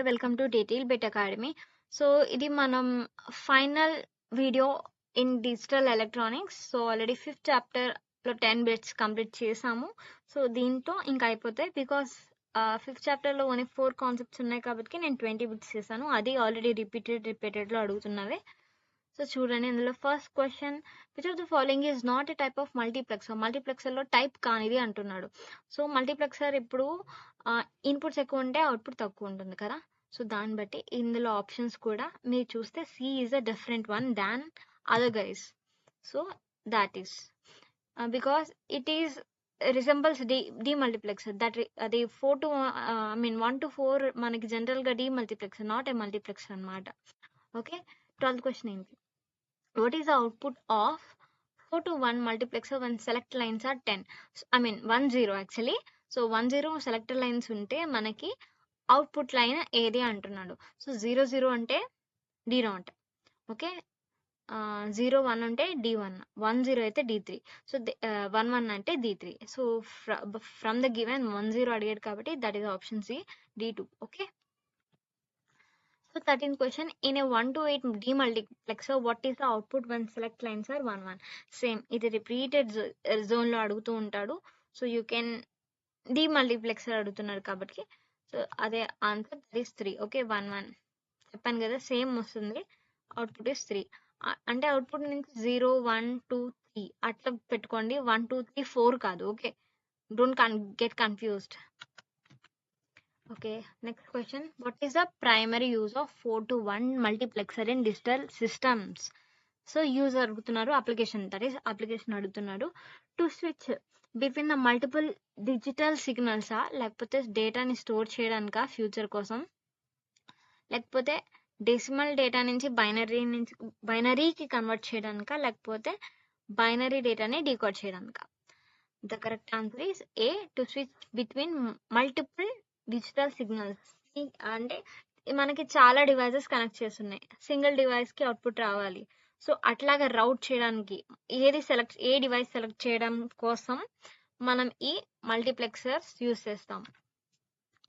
Welcome to Detail Bit Academy. So ఇది మనం final video in digital electronics. So already 5th చాప్టర్లో 10 bits complete చేసాము. So దీంతో ఇంకా అయిపోతాయి బికాస్ 5th చాప్టర్లో ఓన్లీ 4 కాన్సెప్ట్స్ ఉన్నాయి కాబట్టి నేను 20 బిట్స్ చేశాను. అది ఆల్రెడీ రిపీటెడ్లో అడుగుతున్నవే. సో చూడండి, ఇందులో first question, which of the following is not a type of multiplexer. మల్టీప్లెక్సర్లో టైప్ కానిది అంటున్నాడు. సో మల్టీప్లెక్సర్ ఇప్పుడు ఇన్పుట్స్ ఎక్కువ ఉంటే అవుట్పుట్ తక్కువ ఉంటుంది కదా. సో దాన్ని బట్టి ఇందులో ఆప్షన్స్ కూడా మీరు చూస్తే C is a different one than other guys. So that is because it is resembles demultiplexer. అది 4 to 1 to 4 మనకి జనరల్గా డీమల్టీప్లెక్సర్, నాట్ ఏ మల్టీప్లెక్సర్ అనమాట. ఓకే, 12th క్వశ్చన్ ఏంటి? What is the output of 4 to 1 multiplexer when select lines are 10? 1 0 actually. So 1 0 selector lines ఉంటే మనకి output line ఏది అంటున్నాడు. So 0 0 అంటే D0 అంట. ఓకే, 0 1 అంటే D1, 1 0 అయితే D3. సో 1 1 అంటే D3. So from the given 1 0 అడిగాడు కాబట్టి that is option C, D2. Okay. So 13th question, in a 1 to 8 demultiplexer, what is the output when select lines are 1 1? Same, ఇది repeated zone లో అడుగుతూ ఉంటాడు. So you can డీమల్టిప్లెక్సర్ అడుగుతున్నాడు కాబట్టి so అదే answer, that is 3. Okay, 1 1 చెప్పాను కదా, same వస్తుంది. అవుట్పుట్ ఇస్ 3 అంటే అవుట్పుట్ నుంచి 0 1 2 3 అట్లా పెట్టుకోండి. 1 2 3 4 కాదు. Okay, don't get confused. Okay, next question. What is the primary use of 4 to 1 multiplexer in digital systems? So use అడుగుతున్నారు, అప్లికేషన్, దట్ ఈస్ అప్లికేషన్ అడుగుతున్నాడు. To switch between the multiple digital సిగ్నల్సా, లేకపోతే డేటాని store చేయడానికా future కోసం, లేకపోతే decimal data నుంచి బైనరీకి convert చేయడానికా, లేకపోతే binary డేటాని డీకోడ్ చేయడానికా? The correct answer is A, to switch between multiple digital signals. అంటే మనకి చాలా డివైజెస్ కనెక్ట్ చేస్తున్నాయి, సింగిల్ డివైస్ కి అవుట్పుట్ రావాలి. సో అట్లాగా రౌట్ చేయడానికి ఏ డివైస్ సెలెక్ట్ చేయడం కోసం మనం ఈ మల్టీప్లెక్సర్స్ యూస్ చేస్తాం.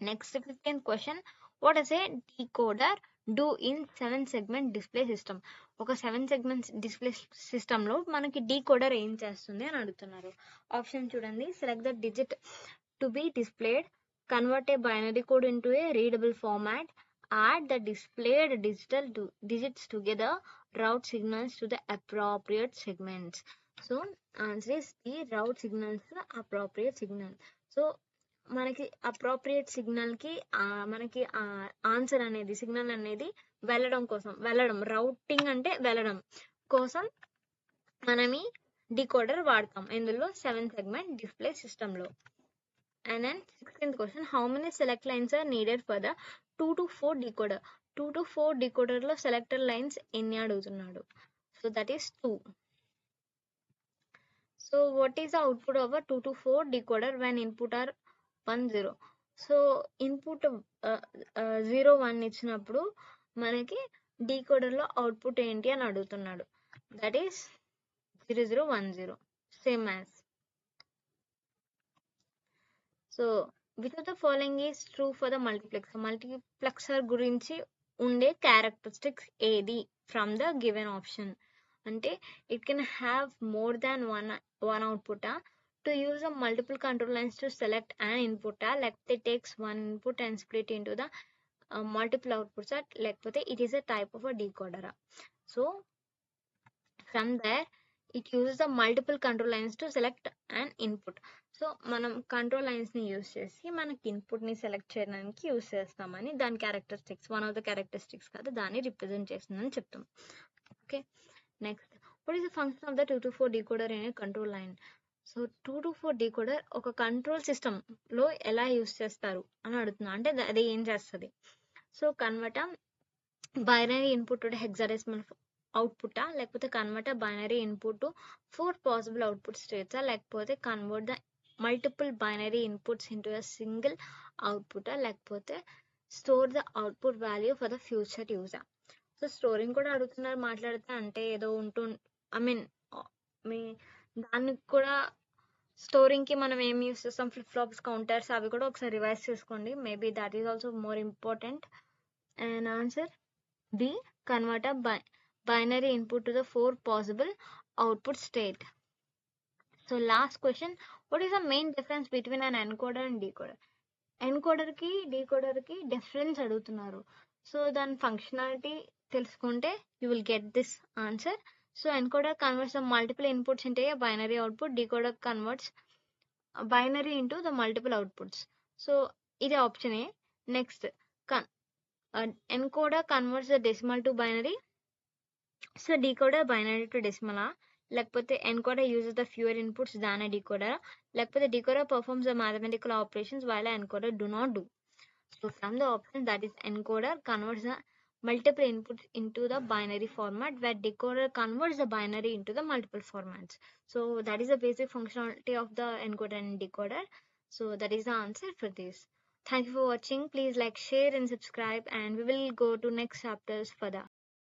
Next 15th question, what is a decoder do in 7 segment display system? ఒక 7 segment డిస్ప్లే సిస్టమ్ లో మనకి డీకోడర్ ఏం చేస్తుంది అని అడుగుతున్నారు. ఆప్షన్ చూడండి, select the digit to be displayed, convert a binary code into a readable format, add the displayed digital digits together, route signals to the appropriate segments. So answer is the route signals to the appropriate signal. So మనకి appropriate signal కి మనకి answer అనేది, signal అనేది వెళ్ళడం routing అంటే వెళ్ళడం కోసం మనం ఈ డీకోడర్ వాడతాం ఇందులో 7 segment డిస్ప్లే సిస్టమ్ లో. And then 16th question, how many select lines are needed for the 2 to 4 decoder? 2 to 4 decoder లో selector lines ఎన్ని అడుగుతున్నాడు? So that is 2. So what is the output of a 2 to 4 decoder when input are 1 0? So input 0 1 ఇచ్చినప్పుడు మనకి decoder లో output ఏంటి అని అడుగుతున్నాడు. That is 0 0 1 0, same as. So which of the following is true for the multiplexer? Multiplexer గురించి ఉండే characteristics ఏది from the given option? అంటే it can have more than one అవుట్పుటా, to use the multiple control lines to select and ఇన్పుటా, లేకపోతే takes one input and split in to the multiple అవుట్పుట్సా, లేకపోతే it is a type of a డీకోడరా? So from there it uses the multiple control lines to select and input. So మనం control lines ని use చేసి మనకి input ని select చేయడానికి use చేస్తామని దాని characteristics, one of the characteristics కాదు, దాన్ని రిప్రజెంట్ చేస్తుందని చెప్తాం. Okay, next, what is the function of the 2 to 4 decoder in a control line? So 2 to 4 decoder ఒక కంట్రోల్ సిస్టమ్ లో ఎలా యూజ్ చేస్తారు అని అడుగుతున్నా. అంటే అది ఏం చేస్తుంది? So convert binary input to hexadecimal అవుట్పుటా, లేకపోతే convert binary input to 4 possible output స్టేట్సా, లేకపోతే convert the multiple binary inputs into a single అవుట్పుటా, లేకపోతే store the output value for the future యూజా? సో స్టోరింగ్ కూడా అడుగుతున్నారు మాట్లాడితే, అంటే ఏదో మీ దానికి కూడా స్టోరింగ్ కి మనం ఏం యూస్ చేస్తాం, ఫ్లిప్ ఫ్లాప్స్, కౌంటర్స్, అవి కూడా ఒకసారి రివైజ్ చేసుకోండి. Maybe that is also more important. And answer B, convert a binary input to the 4 possible output state. So last question, what is the main difference between an encoder and decoder? Encoder కి decoder కి difference అడుగుతున్నారు. So దాని functionality తెలుసుకుంటే you will get this answer. So encoder converts the multiple inputs into binary output, decoder converts binary into the multiple outputs. So ఇది option A. Next encoder converts the decimal to binary. So decoder binary to డెసిమలా, లేకపోతే encoder uses the fewer inputs than a decoder, లేకపోతే decoder performs the mathematical operations while encoder do not do. So from the option, that is encoder converts the multiple inputs into the binary format, where decoder converts the binary into the multiple formats. So that is the basic functionality of the encoder and decoder. So that is the answer for this. Thank you for watching. Please like, share and subscribe, and we will go to next chapters further.